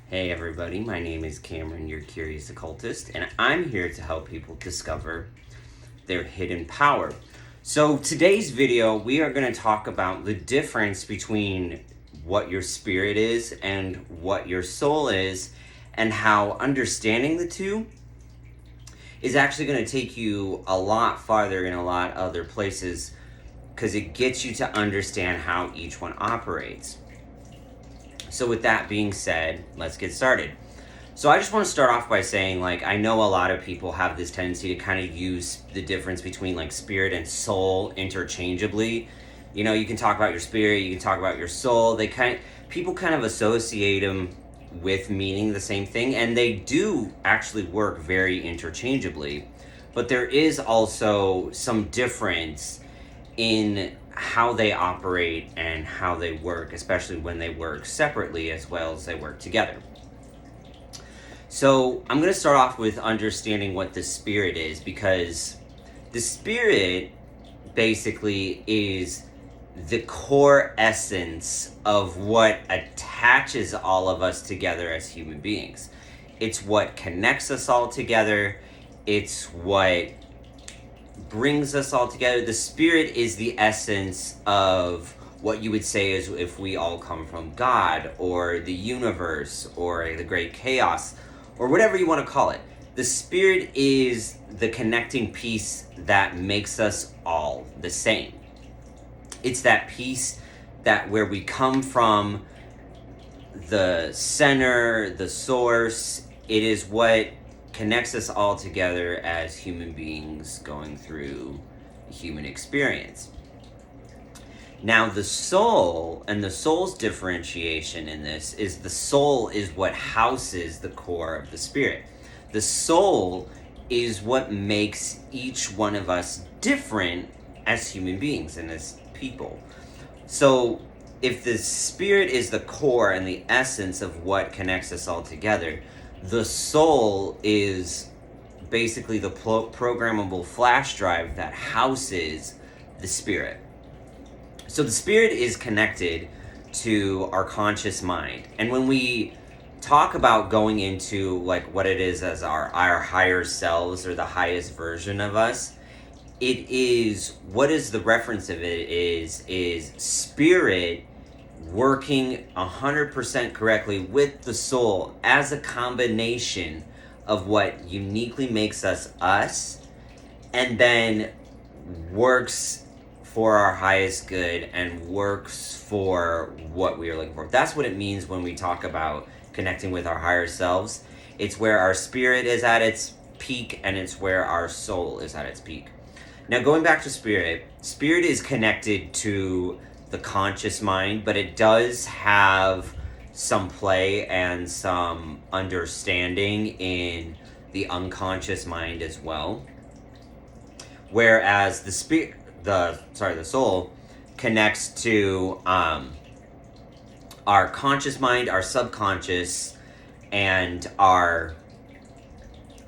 Hey everybody, my name is Cameron, your curious occultist, and I'm here to help people discover their hidden power. So today's video, we are going to talk about the difference between what your spirit is and what your soul is, and how understanding the two is actually going to take you a lot farther in a lot other places, because it gets you to understand how each one operates. So with that being said, let's get started. So I just want to start off by saying, I know a lot of people have this tendency to kind of use the difference between spirit and soul interchangeably. You know, you can talk about your spirit, you can talk about your soul. People kind of associate them with meaning the same thing, and they do actually work very interchangeably. But there is also some difference in how they operate and how they work, especially when they work separately as well as they work together. So I'm going to start off with understanding what the spirit is, because the spirit basically is the core essence of what attaches all of us together as human beings. It's what connects us all together. It's what brings us all together. The spirit is the essence of what you would say is if we all come from God or the universe or the great chaos or whatever you want to call it. The spirit is the connecting piece that makes us all the same. It's that piece that where we come from, the center, the source. It is what connects us all together as human beings going through the human experience. Now, the soul and the soul's differentiation in this is the soul is what houses the core of the spirit. The soul is what makes each one of us different as human beings and as people. So if the spirit is the core and the essence of what connects us all together, the soul is basically the programmable flash drive that houses the spirit. So the spirit is connected to our conscious mind. And when we talk about going into what it is as our higher selves or the highest version of us, it is, what is the reference of it is spirit working 100% correctly with the soul as a combination of what uniquely makes us us, and then works for our highest good and works for what we are looking for. That's what it means when we talk about connecting with our higher selves. It's where our spirit is at its peak, and it's where our soul is at its peak. Now, going back to spirit is connected to the conscious mind, but it does have some play and some understanding in the unconscious mind as well. Whereas the soul connects to our conscious mind, our subconscious, and our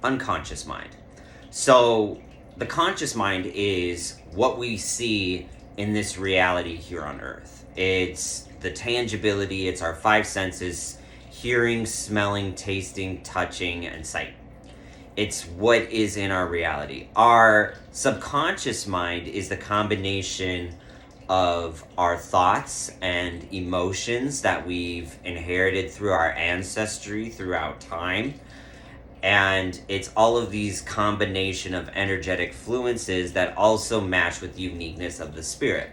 unconscious mind. So the conscious mind is what we see in this reality here on Earth. It's the tangibility, it's our five senses: hearing, smelling, tasting, touching, and sight. It's what is in our reality. Our subconscious mind is the combination of our thoughts and emotions that we've inherited through our ancestry throughout time. And it's all of these combination of energetic fluences that also match with the uniqueness of the spirit.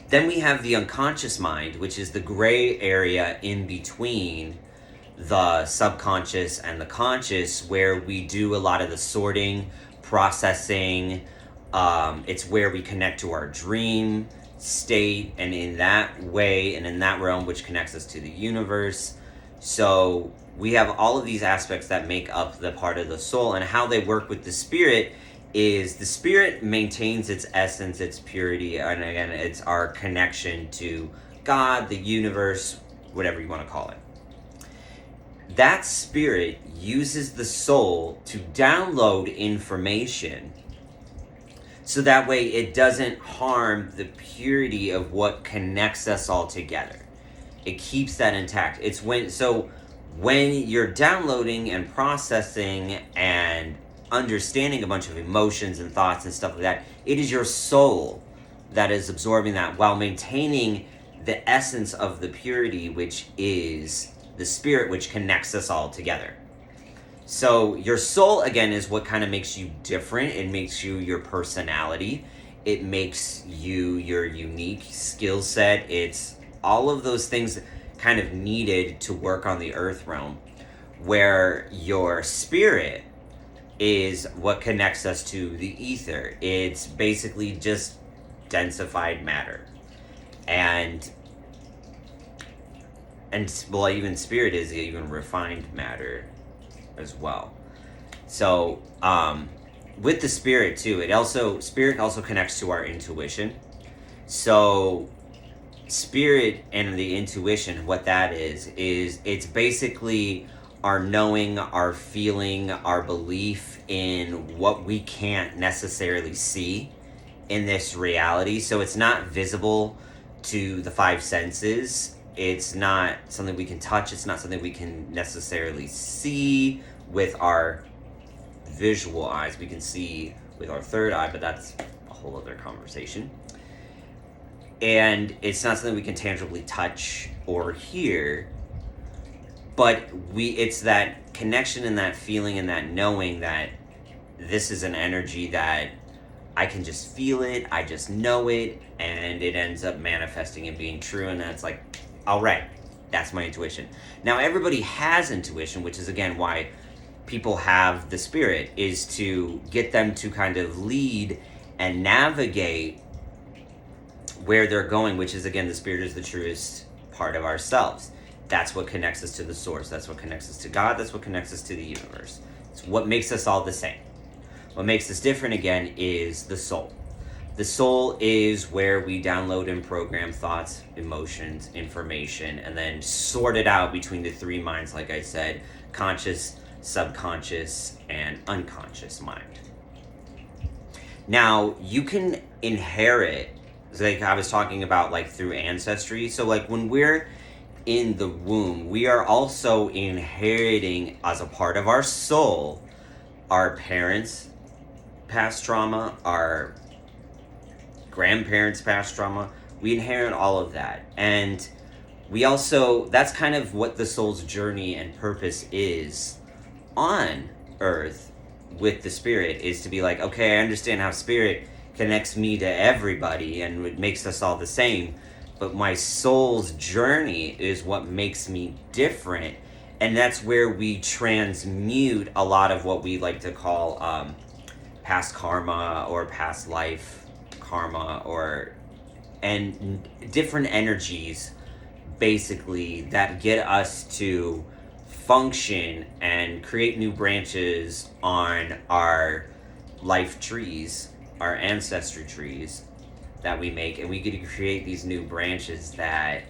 Then we have the unconscious mind, which is the gray area in between the subconscious and the conscious, where we do a lot of the sorting, processing. It's where we connect to our dream state, and in that way and in that realm, which connects us to the universe. So we have all of these aspects that make up the part of the soul, and how they work with the spirit is the spirit maintains its essence, its purity, and again, it's our connection to God, the universe, whatever you want to call it. That spirit uses the soul to download information so that way it doesn't harm the purity of what connects us all together. It keeps that intact. It's when you're downloading and processing and understanding a bunch of emotions and thoughts and stuff like that, it is your soul that is absorbing that while maintaining the essence of the purity, which is the spirit, which connects us all together. So your soul, again, is what kind of makes you different. It makes you your personality. It makes you your unique skill set. It's all of those things kind of needed to work on the earth realm, where your spirit is what connects us to the ether. It's basically just densified matter. And well, even spirit is even refined matter as well. So with the spirit too, spirit also connects to our intuition. So spirit and the intuition, what that is it's basically our knowing, our feeling, our belief in what we can't necessarily see in this reality. So it's not visible to the five senses. It's not something we can touch. It's not something we can necessarily see with our visual eyes. We can see with our third eye, but that's a whole other conversation. And it's not something we can tangibly touch or hear, but it's that connection and that feeling and that knowing that this is an energy that I can just feel it, I just know it, and it ends up manifesting and being true. And that's like, all right, that's my intuition. Now, everybody has intuition, which is, again, why people have the spirit, is to get them to kind of lead and navigate where they're going, which is, again, the spirit is the truest part of ourselves. That's what connects us to the source. That's what connects us to God. That's what connects us to the universe. It's what makes us all the same. What makes us different, again, is the soul. The soul is where we download and program thoughts, emotions, information, and then sort it out between the three minds, like I said: conscious, subconscious, and unconscious mind. Now, you can inherit, like I was talking about, like through ancestry. So like when we're in the womb, we are also inheriting, as a part of our soul, our parents' past trauma, our grandparents' past trauma. We inherit all of that. And we also, that's kind of what the soul's journey and purpose is on earth with the spirit, is to be like, okay, I understand how spirit connects me to everybody and it makes us all the same, but my soul's journey is what makes me different. And that's where we transmute a lot of what we like to call past karma or past life karma, and different energies, basically, that get us to function and create new branches on our life trees, our ancestry trees that we make, and we get to create these new branches that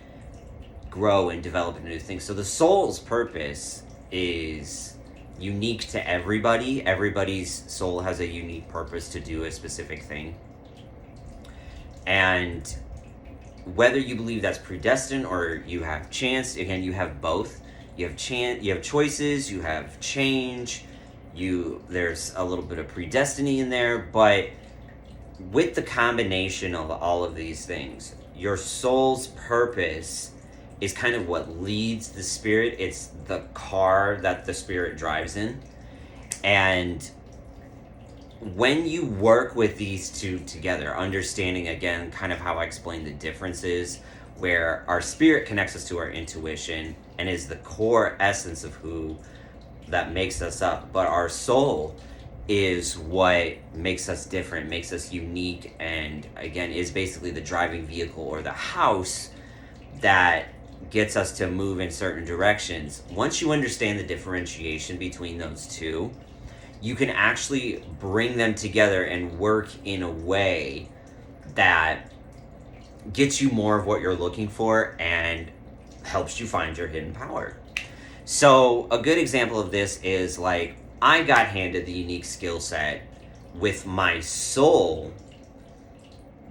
grow and develop into new things. So the soul's purpose is unique to everybody. Everybody's soul has a unique purpose to do a specific thing. And whether you believe that's predestined or you have chance, again, you have both. You have you have choices, you have change, there's a little bit of predestiny in there, but with the combination of all of these things, your soul's purpose is kind of what leads the spirit. It's the car that the spirit drives in. And when you work with these two together, understanding, again, kind of how I explained the differences, where our spirit connects us to our intuition and is the core essence of who that makes us up, but our soul is what makes us different, makes us unique, and again is basically the driving vehicle or the house that gets us to move in certain directions. Once you understand the differentiation between those two, you can actually bring them together and work in a way that gets you more of what you're looking for and helps you find your hidden power. So a good example of this is, like, I got handed the unique skill set with my soul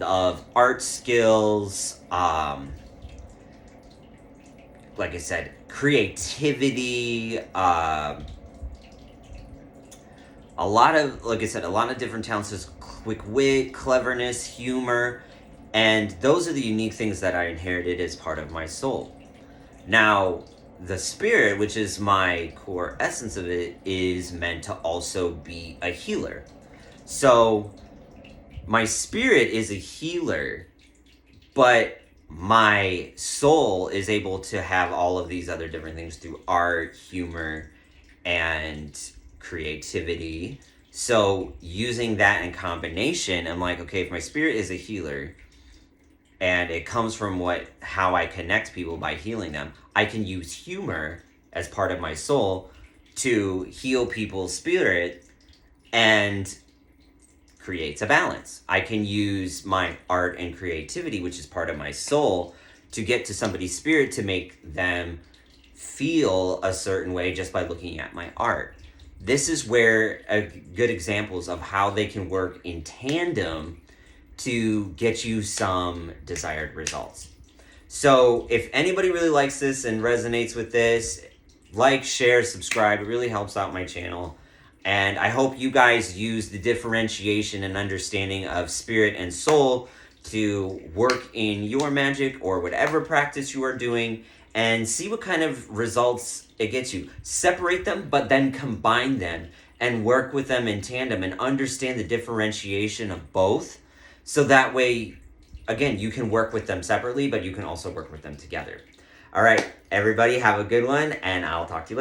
of art skills, like I said, creativity, a lot of, like I said, a lot of different talents, just quick wit, cleverness, humor, and those are the unique things that I inherited as part of my soul. Now, the spirit, which is my core essence of it, is meant to also be a healer. So, my spirit is a healer, but my soul is able to have all of these other different things through art, humor, and creativity. So using that in combination, I'm like, okay, if my spirit is a healer and it comes from how I connect people by healing them, I can use humor as part of my soul to heal people's spirit and creates a balance. I can use my art and creativity, which is part of my soul, to get to somebody's spirit to make them feel a certain way just by looking at my art. This is where good examples of how they can work in tandem to get you some desired results. So if anybody really likes this and resonates with this, like, share, subscribe. It really helps out my channel. And I hope you guys use the differentiation and understanding of spirit and soul to work in your magic or whatever practice you are doing, and see what kind of results it gets you. Separate them, but then combine them and work with them in tandem and understand the differentiation of both. So that way, again, you can work with them separately, but you can also work with them together. All right, everybody, have a good one, and I'll talk to you later.